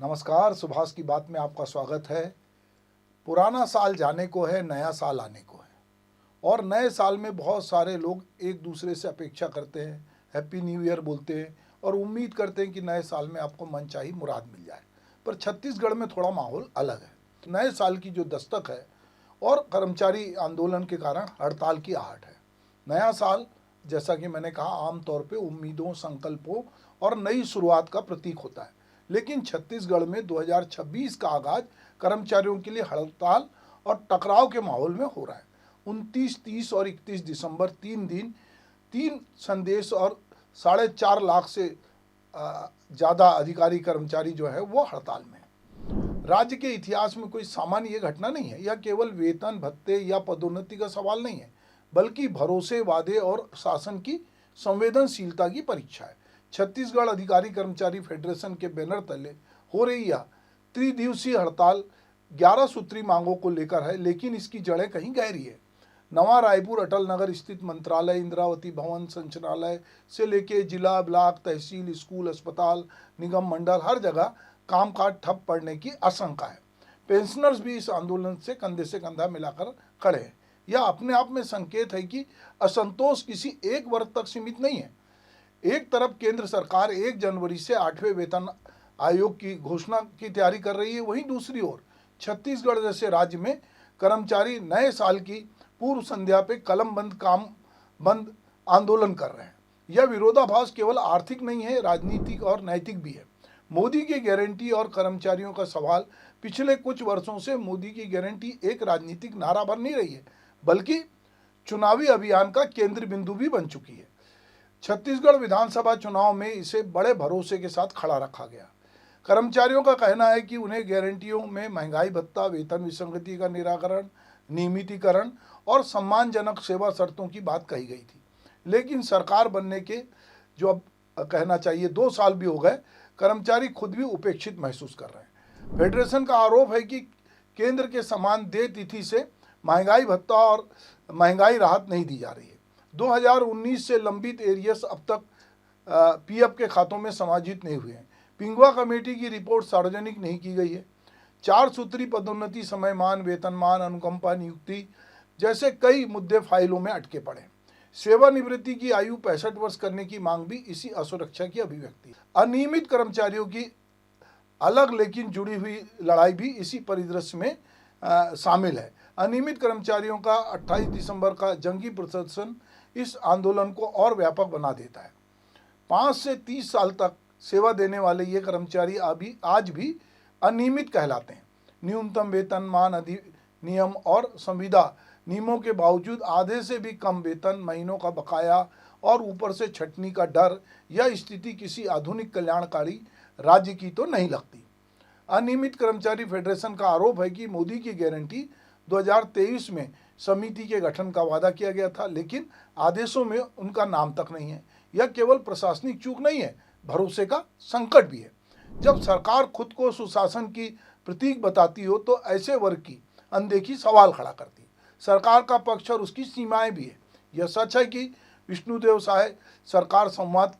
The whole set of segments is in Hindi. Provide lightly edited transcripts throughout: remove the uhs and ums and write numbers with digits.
नमस्कार, सुभाष की बात में आपका स्वागत है। पुराना साल जाने को है, नया साल आने को है और नए साल में बहुत सारे लोग एक दूसरे से अपेक्षा करते हैं, हैप्पी न्यू ईयर बोलते हैं और उम्मीद करते हैं कि नए साल में आपको मनचाही मुराद मिल जाए। पर छत्तीसगढ़ में थोड़ा माहौल अलग है। नए साल की जो दस्तक है और कर्मचारी आंदोलन के कारण हड़ताल की आहट है। नया साल, जैसा कि मैंने कहा, आमतौर पे उम्मीदों, संकल्पों और नई शुरुआत का प्रतीक होता है। लेकिन छत्तीसगढ़ में 2026 का आगाज कर्मचारियों के लिए हड़ताल और टकराव के माहौल में हो रहा है। 29, 30 और 31 दिसंबर 3 दिन 3 संदेश और 4.5 लाख से ज़्यादा अधिकारी कर्मचारी जो है वो हड़ताल में है। राज्य के इतिहास में कोई सामान्य ये घटना नहीं है। यह केवल वेतन, भत्ते या पदोन्नति का सवाल नहीं है, बल्कि भरोसे, वादे और शासन की संवेदनशीलता की परीक्षा है। छत्तीसगढ़ अधिकारी कर्मचारी फेडरेशन के बैनर तले हो रही यह त्रिदिवसीय हड़ताल 11 सूत्री मांगों को लेकर है, लेकिन इसकी जड़ें कहीं गहरी है। नवा रायपुर अटल नगर स्थित मंत्रालय, इंद्रावती भवन, संचालनालय से लेके जिला, ब्लॉक, तहसील, स्कूल, अस्पताल, निगम मंडल, हर जगह कामकाज ठप पड़ने की आशंका है। पेंशनर्स भी इस आंदोलन से कंधा मिलाकर खड़े हैं। यह अपने आप में संकेत है कि असंतोष किसी एक वर्ग तक सीमित नहीं है। एक तरफ केंद्र सरकार 1 जनवरी से 8वें वेतन आयोग की घोषणा की तैयारी कर रही है, वहीं दूसरी ओर छत्तीसगढ़ जैसे राज्य में कर्मचारी नए साल की पूर्व संध्या पे कलम बंद, काम बंद आंदोलन कर रहे हैं। यह विरोधाभास केवल आर्थिक नहीं है, राजनीतिक और नैतिक भी है। मोदी की गारंटी और कर्मचारियों का सवाल पिछले कुछ वर्षों से मोदी की गारंटी एक राजनीतिक नारा बन नहीं रही है, बल्कि चुनावी अभियान का केंद्र बिंदु भी बन चुकी है। छत्तीसगढ़ विधानसभा चुनाव में इसे बड़े भरोसे के साथ खड़ा रखा गया। कर्मचारियों का कहना है कि उन्हें गारंटियों में महंगाई भत्ता, वेतन विसंगति का निराकरण, नियमितीकरण और सम्मानजनक सेवा शर्तों की बात कही गई थी। लेकिन सरकार बनने के जो अब कहना चाहिए 2 साल भी हो गए, कर्मचारी खुद भी उपेक्षित महसूस कर रहे हैं। फेडरेशन का आरोप है कि केंद्र के समान देय तिथि से महंगाई भत्ता और महंगाई राहत नहीं दी जा रही है। 2019 से लंबित एरियर्स अब तक पीएफ के खातों में समायोजित नहीं हुए हैं। पिंगुआ कमेटी की रिपोर्ट सार्वजनिक नहीं की गई है। 4 सूत्री पदोन्नति, समयमान, वेतनमान, अनुकंपा, नियुक्ति जैसे कई मुद्दे फाइलों में अटके पड़े। सेवानिवृत्ति की आयु 65 वर्ष करने की मांग भी इसी असुरक्षा की अभिव्यक्ति है। अनियमित कर्मचारियों की अलग लेकिन जुड़ी हुई लड़ाई भी इसी परिदृश्य में शामिल है। अनियमित कर्मचारियों का 28 दिसंबर का जंगी प्रदर्शन इस आंदोलन को और व्यापक बना देता है। 5 से 30 साल तक सेवा देने वाले ये कर्मचारी आज भी अनियमित कहलाते हैं। न्यूनतम वेतन, मान अधिनियम और संविदा नियमों के बावजूद आधे से भी कम वेतन, महीनों का बकाया और ऊपर से छटनी का डर, यह स्थिति किसी आधुनिक कल्याणकारी राज्य की तो नहीं लगती। अनियमित कर्मचारी फेडरेशन का आरोप है कि मोदी की गारंटी 2023 में समिति के गठन का वादा किया गया था, लेकिन आदेशों में उनका नाम तक नहीं है। यह केवल प्रशासनिक चूक नहीं है, भरोसे का संकट भी है। जब सरकार खुद को सुशासन की प्रतीक बताती हो तो ऐसे वर्ग की अनदेखी सवाल खड़ा करती है। सरकार का पक्ष और उसकी सीमाएं भी है। यह सच है कि विष्णुदेव साय सरकार संवाद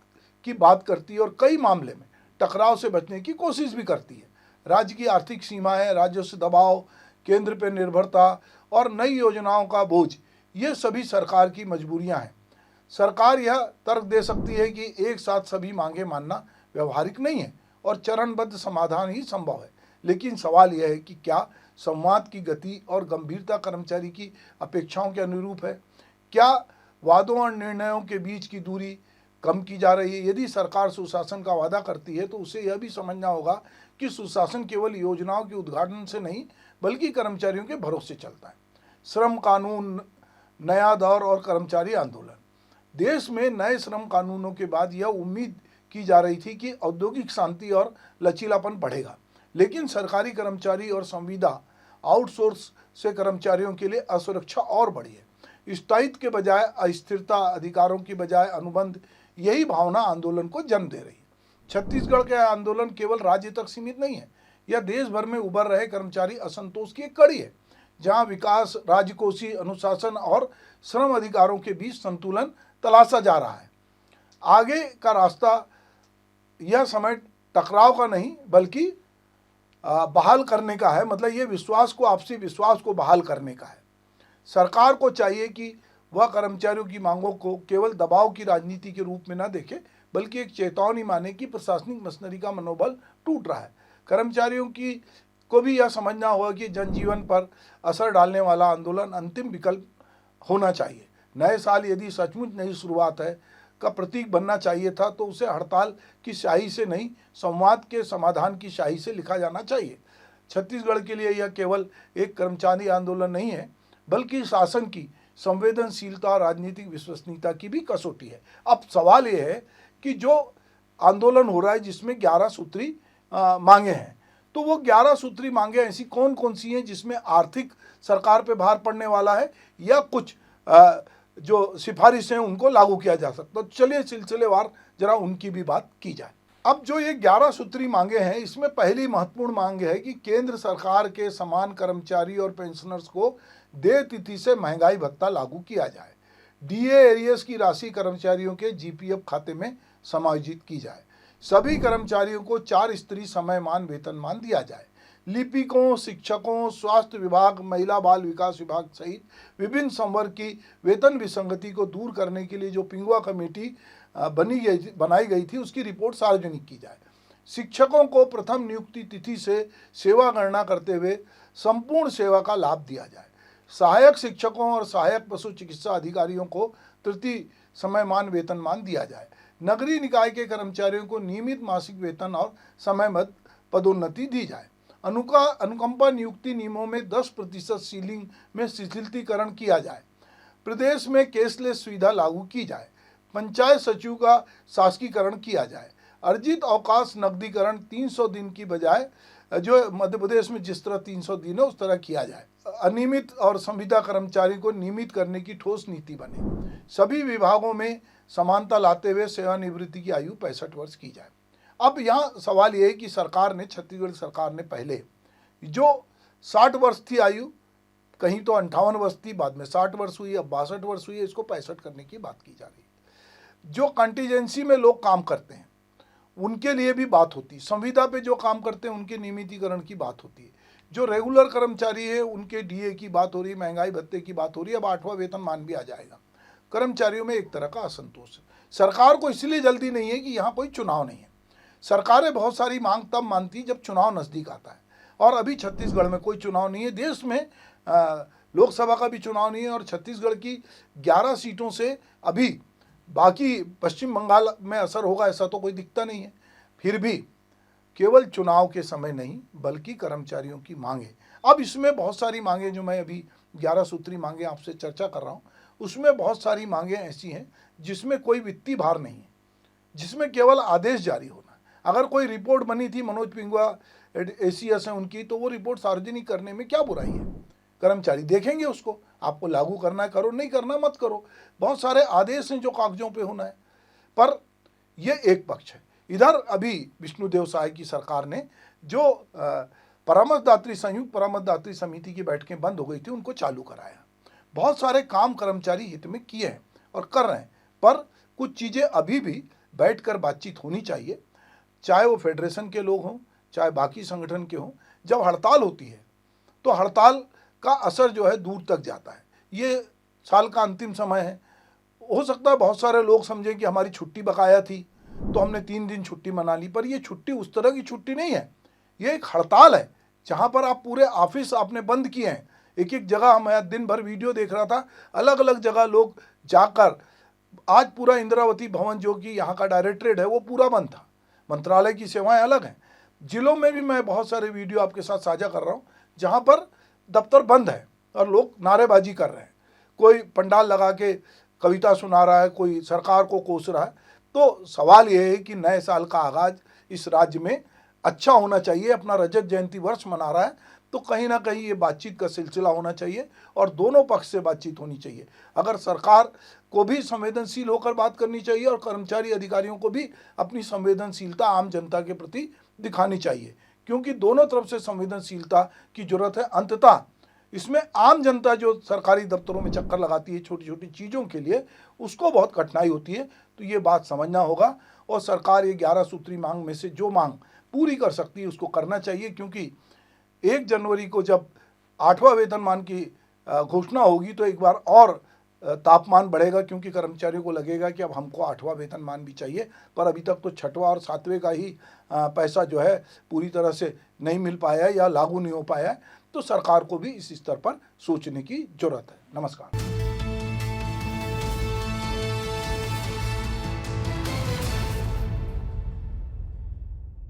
की बात करती है और कई मामले में टकराव से बचने की कोशिश भी करती है। राज्य की आर्थिक सीमाएं, राजस्व दबाव, केंद्र पर निर्भरता और नई योजनाओं का बोझ, ये सभी सरकार की मजबूरियां हैं। सरकार यह तर्क दे सकती है कि एक साथ सभी मांगे मानना व्यवहारिक नहीं है और चरणबद्ध समाधान ही संभव है। लेकिन सवाल यह है कि क्या संवाद की गति और गंभीरता कर्मचारी की अपेक्षाओं के अनुरूप है? क्या वादों और निर्णयों के बीच की दूरी कम की जा रही है? यदि सरकार सुशासन का वादा करती है तो उसे यह भी समझना होगा कि सुशासन केवल योजनाओं के उद्घाटन से नहीं, बल्कि कर्मचारियों के भरोसे चलता है। श्रम कानून, नया दौर और कर्मचारी आंदोलन। देश में नए श्रम कानूनों के बाद यह उम्मीद की जा रही थी कि औद्योगिक शांति और लचीलापन बढ़ेगा, लेकिन सरकारी कर्मचारी और संविदा आउटसोर्स से कर्मचारियों के लिए असुरक्षा और बढ़ी है। स्थायित्व के बजाय अस्थिरता, अधिकारों की बजाय अनुबंध, यही भावना आंदोलन को जन्म दे रही है। छत्तीसगढ़ के आंदोलन केवल राज्य तक सीमित नहीं है, यह देश भर में उभर रहे कर्मचारी असंतोष की एक कड़ी है, जहां विकास, राजकोषीय अनुशासन और श्रम अधिकारों के बीच संतुलन तलाशा जा रहा है। आगे का रास्ता यह समय टकराव का नहीं, बल्कि बहाल करने का है, मतलब ये विश्वास को, आपसी विश्वास को बहाल करने का है। सरकार को चाहिए कि वह कर्मचारियों की मांगों को केवल दबाव की राजनीति के रूप में न देखे, बल्कि एक चेतावनी माने कि प्रशासनिक मशीनरी का मनोबल टूट रहा है। कर्मचारियों की को भी यह समझना होगा कि जनजीवन पर असर डालने वाला आंदोलन अंतिम विकल्प होना चाहिए। नए साल यदि सचमुच नई शुरुआत है का प्रतीक बनना चाहिए था, तो उसे हड़ताल की स्याही से नहीं, संवाद के समाधान की स्याही से लिखा जाना चाहिए। छत्तीसगढ़ के लिए यह केवल एक कर्मचारी आंदोलन नहीं है, बल्कि शासन की संवेदनशीलता और राजनीतिक विश्वसनीयता की भी कसौटी है। अब सवाल यह है कि जो आंदोलन हो रहा है जिसमें 11 सूत्री मांगे हैं, तो वो 11 सूत्री मांगे ऐसी कौन कौन सी हैं जिसमें आर्थिक सरकार पे भार पड़ने वाला है, या कुछ जो सिफारिशें उनको लागू किया जा सकता। तो चलिए सिलसिलेवार जरा उनकी भी बात की जाए। अब जो ये 11 सूत्री मांगे हैं, इसमें पहली महत्वपूर्ण मांग है कि केंद्र सरकार के समान कर्मचारी और पेंशनर्स को देय तिथि से महंगाई भत्ता लागू किया जाए। डीए एरियर्स की राशि कर्मचारियों के जीपीएफ खाते में समायोजित की जाए। सभी कर्मचारियों को 4 स्तरीय समयमान वेतनमान दिया जाए। लिपिकों, शिक्षकों, स्वास्थ्य विभाग, महिला बाल विकास विभाग सहित विभिन्न संवर्ग की वेतन विसंगति को दूर करने के लिए जो पिंगुआ कमेटी बनाई गई थी, उसकी रिपोर्ट सार्वजनिक की जाए। शिक्षकों को प्रथम नियुक्ति तिथि से सेवा गणना करते हुए संपूर्ण सेवा का लाभ दिया जाए। सहायक शिक्षकों और सहायक पशु चिकित्सा अधिकारियों को तृतीय समयमान वेतनमान दिया जाए। नगरीय निकाय के कर्मचारियों को नियमित मासिक वेतन और समयबद्ध पदोन्नति दी जाए। अनुकंपा नियुक्ति नियमों में 10% सीलिंग में शिथिलीकरण किया जाए। प्रदेश में कैशलेस सुविधा लागू की जाए। पंचायत सचिव का शासकीकरण किया जाए। अर्जित अवकाश नकदीकरण 300 दिन की बजाय जो मध्य प्रदेश में जिस तरह 300 दिन है उस तरह किया जाए। अनियमित और संविदा कर्मचारी को नियमित करने की ठोस नीति बने। सभी विभागों में समानता लाते हुए सेवानिवृत्ति की आयु 65 वर्ष की जाए। अब यहाँ सवाल ये है कि सरकार ने, छत्तीसगढ़ सरकार ने पहले जो 60 वर्ष थी आयु, कहीं तो 58 वर्ष थी, बाद में 60 वर्ष हुई, अब 62 वर्ष हुई है, इसको 65 करने की बात की जा रही है। जो कंटीजेंसी में लोग काम करते हैं उनके लिए भी बात होती है। संविदा पे जो काम करते हैं उनके नियमितीकरण की बात होती है। जो रेगुलर कर्मचारी है उनके डीए की बात हो रही है, महंगाई भत्ते की बात हो रही है, अब 8वां वेतनमान भी आ जाएगा। कर्मचारियों में एक तरह का असंतोष है। सरकार को इसलिए जल्दी नहीं है कि यहाँ कोई चुनाव नहीं है। सरकारें बहुत सारी मांग तब मानती जब चुनाव नज़दीक आता है, और अभी छत्तीसगढ़ में कोई चुनाव नहीं है। देश में लोकसभा का भी चुनाव नहीं है, और छत्तीसगढ़ की 11 सीटों से अभी बाकी पश्चिम बंगाल में असर होगा ऐसा तो कोई दिखता नहीं है। फिर भी केवल चुनाव के समय नहीं, बल्कि कर्मचारियों की मांगे। अब इसमें बहुत सारी मांगे, जो मैं अभी 11 सूत्री मांगे आपसे चर्चा कर रहा हूँ, उसमें बहुत सारी मांगे ऐसी हैं जिसमें कोई वित्तीय भार नहीं है, जिसमें केवल आदेश जारी होना है। अगर कोई रिपोर्ट बनी थी, मनोज पिंगुआ एसीएस है उनकी, तो वो रिपोर्ट सार्वजनिक करने में क्या बुराई है? कर्मचारी देखेंगे उसको, आपको लागू करना है करो, नहीं करना मत करो। बहुत सारे आदेश हैं जो कागजों पे होना है। पर ये एक पक्ष है। इधर अभी विष्णुदेव साय की सरकार ने जो परामर्शदात्री, संयुक्त परामर्शदात्री समिति की बैठकें बंद हो गई थी, उनको चालू कराया। बहुत सारे काम कर्मचारी हित में किए हैं और कर रहे हैं, पर कुछ चीज़ें अभी भी बैठकर बातचीत होनी चाहिए। चाहे वो फेडरेशन के लोग हों, चाहे बाकी संगठन के हों। जब हड़ताल होती है तो हड़ताल का असर जो है दूर तक जाता है। ये साल का अंतिम समय है, हो सकता है बहुत सारे लोग समझें कि हमारी छुट्टी बकाया थी तो हमने 3 दिन छुट्टी मना ली, पर ये छुट्टी उस तरह की छुट्टी नहीं है। ये एक हड़ताल है जहाँ पर आप पूरे ऑफिस आपने बंद किए हैं। एक एक जगह, मैं दिन भर वीडियो देख रहा था, अलग अलग जगह लोग जाकर, आज पूरा इंद्रावती भवन जो कि यहाँ का डायरेक्टरेट है वो पूरा बंद था। मंत्रालय की सेवाएं अलग हैं। जिलों में भी मैं बहुत सारे वीडियो आपके साथ साझा कर रहा हूँ जहाँ पर दफ्तर बंद है और लोग नारेबाजी कर रहे हैं। कोई पंडाल लगा के कविता सुना रहा है, कोई सरकार को कोस रहा है। तो सवाल ये है कि नए साल का आगाज़ इस राज्य में अच्छा होना चाहिए। अपना रजत जयंती वर्ष मना रहा है तो कहीं ना कहीं ये बातचीत का सिलसिला होना चाहिए और दोनों पक्ष से बातचीत होनी चाहिए। अगर सरकार को भी संवेदनशील होकर बात करनी चाहिए और कर्मचारी अधिकारियों को भी अपनी संवेदनशीलता आम जनता के प्रति दिखानी चाहिए, क्योंकि दोनों तरफ से संवेदनशीलता की जरूरत है। अंततः इसमें आम जनता जो सरकारी दफ्तरों में चक्कर लगाती है छोटी छोटी चीज़ों के लिए, उसको बहुत कठिनाई होती है। तो ये बात समझना होगा और सरकार ये 11 सूत्री मांग में से जो मांग पूरी कर सकती है उसको करना चाहिए, क्योंकि 1 जनवरी को जब 8वां वेतनमान की घोषणा होगी तो एक बार और तापमान बढ़ेगा, क्योंकि कर्मचारियों को लगेगा कि अब हमको 8वां वेतनमान भी चाहिए। पर अभी तक तो 6वां और 7वें का ही पैसा जो है पूरी तरह से नहीं मिल पाया है या लागू नहीं हो पाया है। तो सरकार को भी इस स्तर पर सोचने की जरूरत है। नमस्कार।